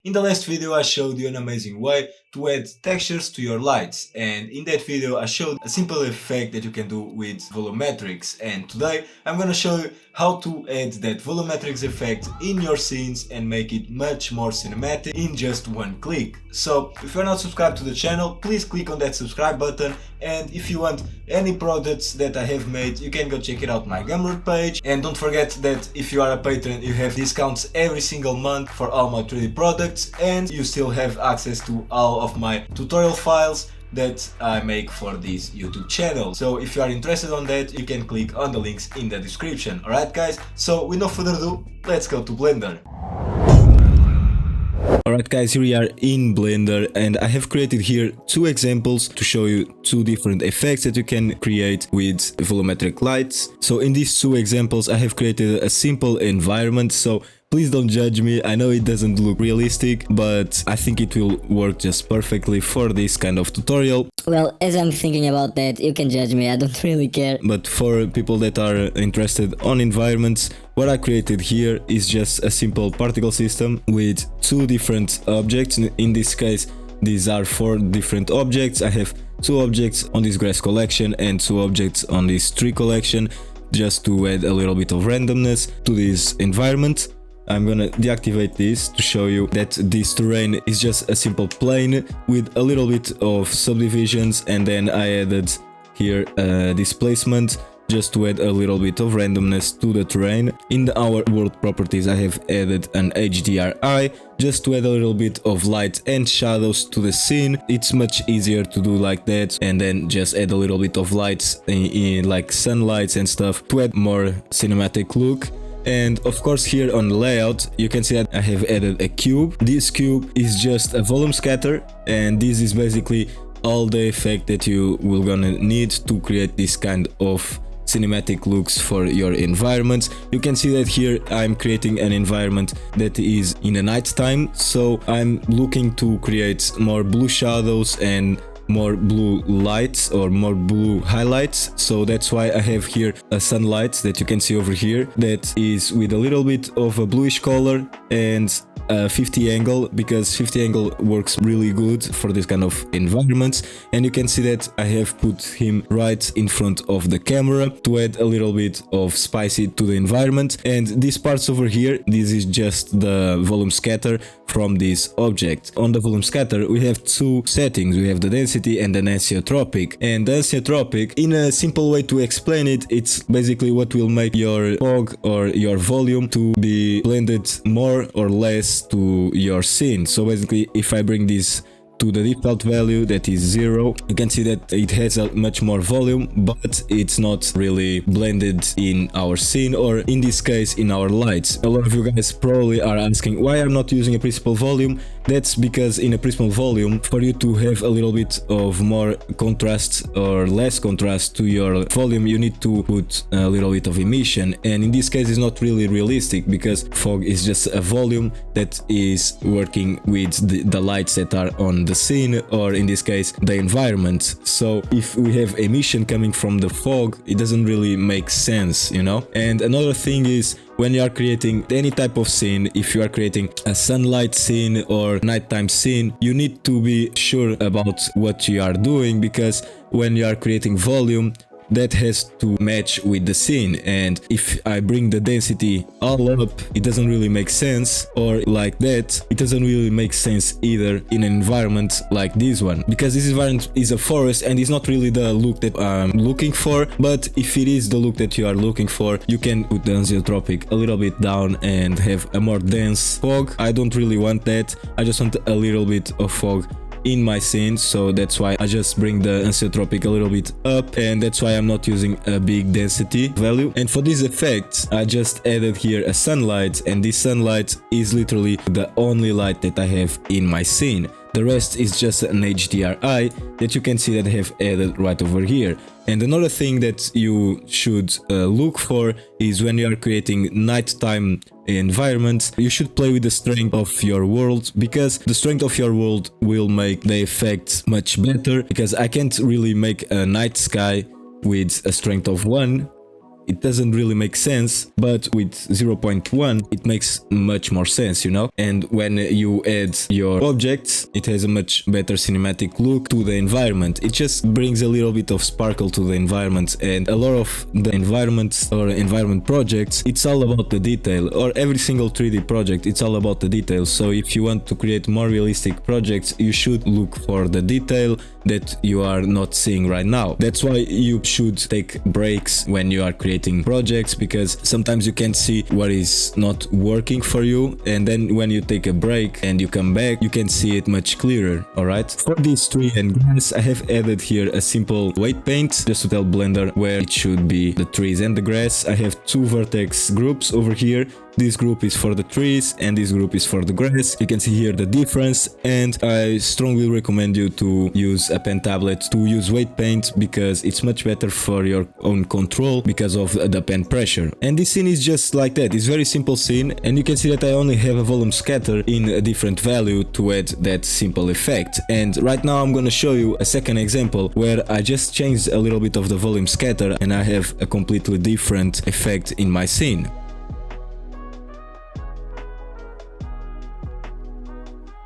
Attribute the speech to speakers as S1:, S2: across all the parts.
S1: In the last video I showed you an amazing way to add textures to your lights, and in that video I showed a simple effect that you can do with volumetrics, and today I'm gonna show you how to add that volumetrics effect in your scenes and make it much more cinematic in just one click. So if you're not subscribed to the channel, please click on that subscribe button, and if you want any products that I have made, you can go check it out my Gumroad page. And don't forget that if you are a patron, you have discounts every single month for all my 3D products, and you still have access to all of my tutorial files that I make for this YouTube channel. So if you are interested on that, you can click on the links in the description. Alright guys, so with no further ado, let's go to Blender. Alright guys, here we are in Blender, and I have created here two examples to show you two different effects that you can create with volumetric lights. So in these two examples I have created a simple environment, so please don't judge me. I know it doesn't look realistic, but I think it will work just perfectly for this kind of tutorial.
S2: Well, as I'm thinking about that, you can judge me, I don't really care.
S1: But for people that are interested on environments, what I created here is just a simple particle system with two different objects. In this case, these are four different objects. I have two objects on this grass collection and two objects on this tree collection, just to add a little bit of randomness to this environment. I'm gonna deactivate this to show you that this terrain is just a simple plane with a little bit of subdivisions, and then I added here a displacement just to add a little bit of randomness to the terrain. In our world properties I have added an HDRI just to add a little bit of light and shadows to the scene. It's much easier to do like that, and then just add a little bit of lights in like sunlights and stuff to add more cinematic look. And of course here on the layout you can see that I have added a cube. This cube is just a volume scatter, and this is basically all the effect that you will gonna need to create this kind of cinematic looks for your environments. You can see that here I'm creating an environment that is in the night time, so I'm looking to create more blue shadows and more blue lights or more blue highlights. So that's why I have here a sunlight that you can see over here that is with a little bit of a bluish color and 50 angle, because 50 angle works really good for this kind of environments. And you can see that I have put him right in front of the camera to add a little bit of spicy to the environment. And these parts over here, this is just the volume scatter from this object. On the volume scatter we have two settings. We have the density and the anesiotropic. And the anesiotropic, in a simple way to explain it, it's basically what will make your fog or your volume to be blended more or less to your scene. So basically if I bring this to the default value, that is 0, you can see that it has a much more volume, but it's not really blended in our scene, or in this case in our lights. A lot of you guys probably are asking why I'm not using a principal volume. That's because in a principal volume, for you to have a little bit of more contrast or less contrast to your volume, you need to put a little bit of emission, and in this case it's not really realistic because fog is just a volume that is working with the lights that are on the scene, or in this case the environment. So if we have emission coming from the fog, it doesn't really make sense, you know. And another thing is, when you are creating any type of scene, if you are creating a sunlight scene or nighttime scene, you need to be sure about what you are doing, because when you are creating volume, that has to match with the scene. And if I bring the density all up, it doesn't really make sense, or like that, it doesn't really make sense either in an environment like this one, because this environment is a forest and it's not really the look that I'm looking for. But if it is the look that you are looking for, you can put the anesiotropic a little bit down and have a more dense fog. I don't really want that. I just want a little bit of fog in my scene, so that's why I just bring the anesiotropic a little bit up, and that's why I'm not using a big density value. And for this effect I just added here a sunlight, and this sunlight is literally the only light that I have in my scene. The rest is just an HDRI that you can see that I have added right over here. And another thing that you should look for is, when you are creating nighttime environments, you should play with the strength of your world, because the strength of your world will make the effects much better. Because I can't really make a night sky with a strength of 1. it doesn't really make sense, but with 0.1 it makes much more sense, you know. And when you add your objects, it has a much better cinematic look to the environment. It just brings a little bit of sparkle to the environment, and a lot of the environments or environment projects, it's all about the detail, or every single 3D project, it's all about the details. So if you want to create more realistic projects, you should look for the detail that you are not seeing right now. That's why you should take breaks when you are creating projects, because sometimes you can't see what is not working for you, and then when you take a break and you come back, you can see it much clearer. Alright, for this tree and grass, I have added here a simple weight paint just to tell Blender where it should be the trees and the grass. I have two vertex groups over here. This group is for the trees and this group is for the grass. You can see here the difference, and I strongly recommend you to use a pen tablet to use weight paint, because it's much better for your own control because of the pen pressure. And this scene is just like that. It's very simple scene, and you can see that I only have a volume scatter in a different value to add that simple effect. And right now I'm gonna show you a second example where I just changed a little bit of the volume scatter and I have a completely different effect in my scene.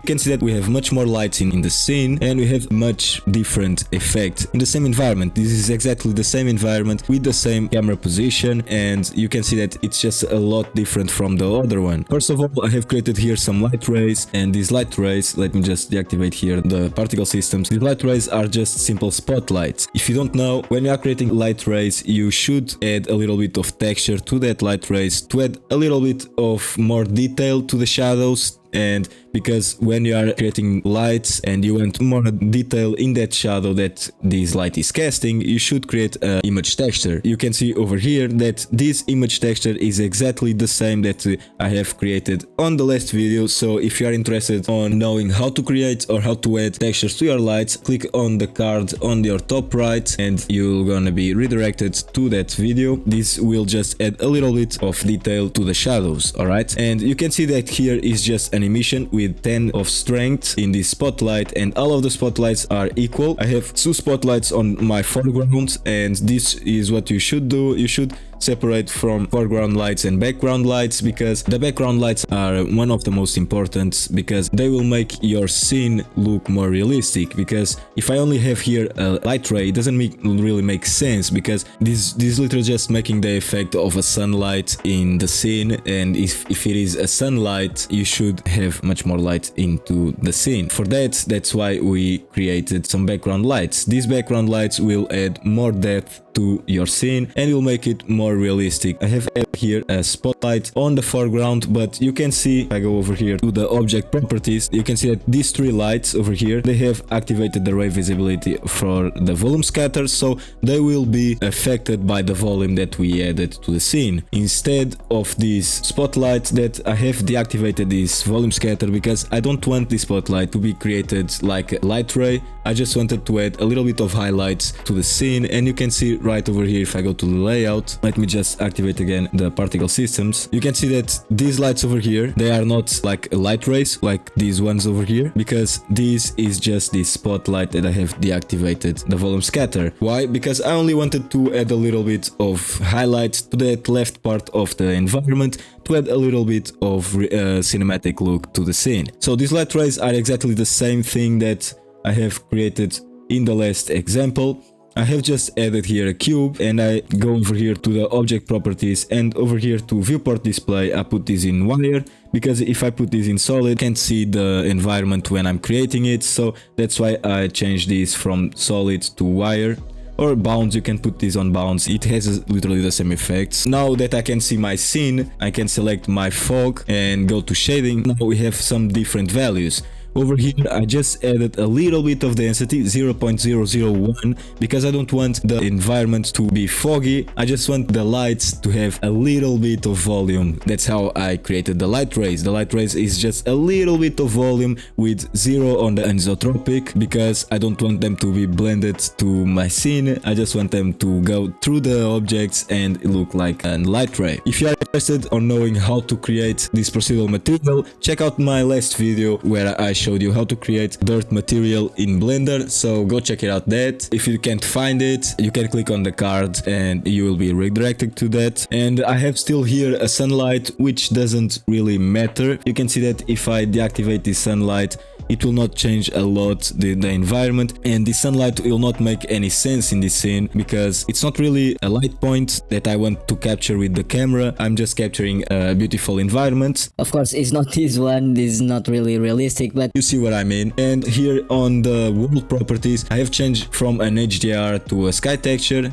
S1: You can see that we have much more lights in the scene, and we have much different effect in the same environment. This is exactly the same environment with the same camera position, and you can see that it's just a lot different from the other one. First of all, I have created here some light rays, and these light rays, let me just deactivate here the particle systems. These light rays are just simple spotlights. If you don't know, when you are creating light rays, you should add a little bit of texture to that light rays to add a little bit of more detail to the shadows. And because when you are creating lights and you want more detail in that shadow that this light is casting, you should create an image texture. You can see over here that this image texture is exactly the same that I have created on the last video. So if you are interested on knowing how to create or how to add textures to your lights, click on the card on your top right and you're gonna be redirected to that video. This will just add a little bit of detail to the shadows, alright? And you can see that here is just an emission with 10 of strength in this spotlight, and all of the spotlights are equal. I have two spotlights on my foreground, and this is what you should do. You should separate from foreground lights and background lights, because the background lights are one of the most important, because they will make your scene look more realistic. Because if I only have here a light ray, it doesn't really make sense, because this literally just making the effect of a sunlight in the scene, and if it is a sunlight, you should have much more light into the scene. For that's why we created some background lights. These background lights will add more depth to your scene and will make it more realistic. I have here a spotlight on the foreground, but you can see, if I go over here to the object properties, you can see that these three lights over here, they have activated the ray visibility for the volume scatter, so they will be affected by the volume that we added to the scene. Instead of this spotlight, that I have deactivated this volume scatter because I don't want this spotlight to be created like a light ray. I just wanted to add a little bit of highlights to the scene, and you can see right over here, if I go to the layout, let me just activate again the particle systems. You can see that these lights over here, they are not like light rays like these ones over here, because this is just this spotlight that I have deactivated the volume scatter. Why? Because I only wanted to add a little bit of highlights to that left part of the environment, to add a little bit of cinematic look to the scene. So these light rays are exactly the same thing that I have created in the last example. I have just added here a cube, and I go over here to the object properties, and over here to viewport display I put this in wire, because if I put this in solid, I can't see the environment when I'm creating it, so that's why I changed this from solid to wire. Or bounds, you can put this on bounds, it has literally the same effects. Now that I can see my scene, I can select my fog and go to shading. Now we have some different values. Over here I just added a little bit of density, 0.001, because I don't want the environment to be foggy. I just want the lights to have a little bit of volume. That's how I created the light rays. The light rays is just a little bit of volume with 0 on the anisotropic, because I don't want them to be blended to my scene. I just want them to go through the objects and look like a light ray. If you are interested on knowing how to create this procedural material, check out my last video where I showed you how to create dirt material in Blender, so go check it out that. If you can't find it, you can click on the card and you will be redirected to that. And I have still here a sunlight, which doesn't really matter. You can see that if I deactivate the sunlight, it will not change a lot the environment, and the sunlight will not make any sense in this scene because it's not really a light point that I want to capture with the camera. I'm just capturing a beautiful environment.
S2: Of course, it's not this one, this is not really realistic, but
S1: You see what I mean. And here on the world properties, I have changed from an HDR to a sky texture.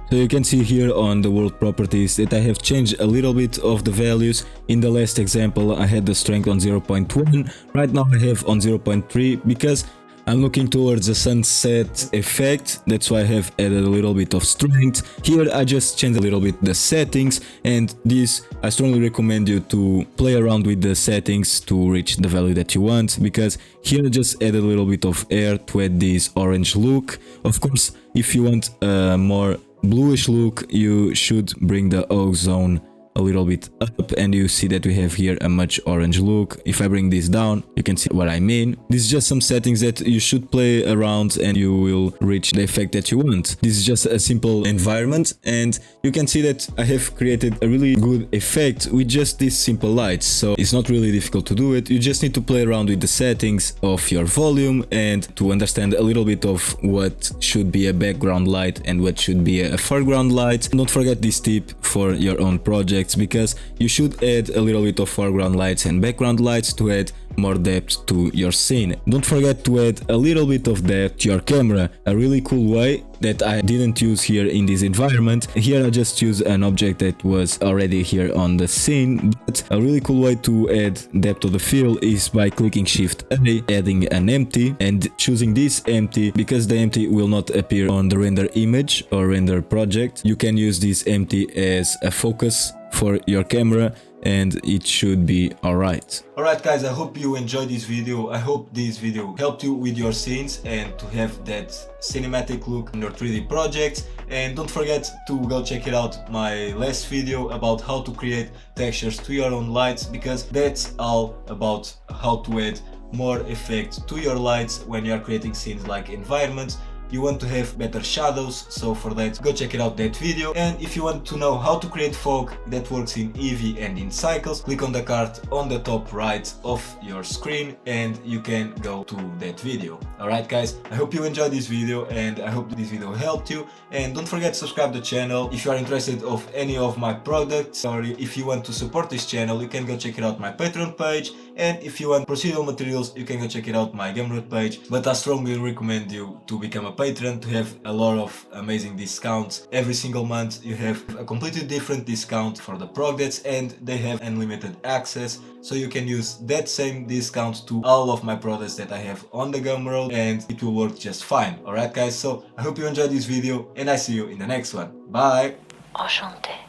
S1: So you can see here on the world properties that I have changed a little bit of the values. In the last example I had the strength on 0.1, right now I have on 0.3 because I'm looking towards a sunset effect, that's why I have added a little bit of strength. Here I just changed a little bit the settings, and this I strongly recommend you to play around with the settings to reach the value that you want, because here I just added a little bit of air to add this orange look. Of course, if you want a more bluish look, you should bring the ozone a little bit up, and you see that we have here a much orange look. If I bring this down, you can see what I mean. This is just some settings that you should play around and you will reach the effect that you want. This is just a simple environment, and you can see that I have created a really good effect with just these simple lights. So it's not really difficult to do it. You just need to play around with the settings of your volume and to understand a little bit of what should be a background light and what should be a foreground light. Don't forget this tip for your own project, because you should add a little bit of foreground lights and background lights to add more depth to your scene. Don't forget to add a little bit of depth to your camera. A really cool way that I didn't use here in this environment. Here I just use an object that was already here on the scene, but a really cool way to add depth to the fill is by clicking Shift A, adding an empty and choosing this empty, because the empty will not appear on the render image or render project. You can use this empty as a focus for your camera and it should be alright. Alright guys, I hope you enjoyed this video. I hope this video helped you with your scenes and to have that cinematic look in your 3D projects. And don't forget to go check it out, my last video about how to create textures to your own lights, because that's all about how to add more effect to your lights when you are creating scenes like environments. You want to have better shadows, so for that go check it out, that video. And if you want to know how to create fog that works in Eevee and in cycles, click on the card on the top right of your screen and you can go to that video. Alright guys, I hope you enjoyed this video and I hope this video helped you, and don't forget to subscribe to the channel. If you are interested of any of my products, or if you want to support this channel, you can go check it out my Patreon page, and if you want procedural materials you can go check it out my Gumroad page. But I strongly recommend you to become a Patreon to have a lot of amazing discounts. Every single month you have a completely different discount for the products, and they have unlimited access, so you can use that same discount to all of my products that I have on the Gumroad, and it will work just fine. Alright guys, so I hope you enjoyed this video and I see you in the next one. Bye!
S3: Enchanté.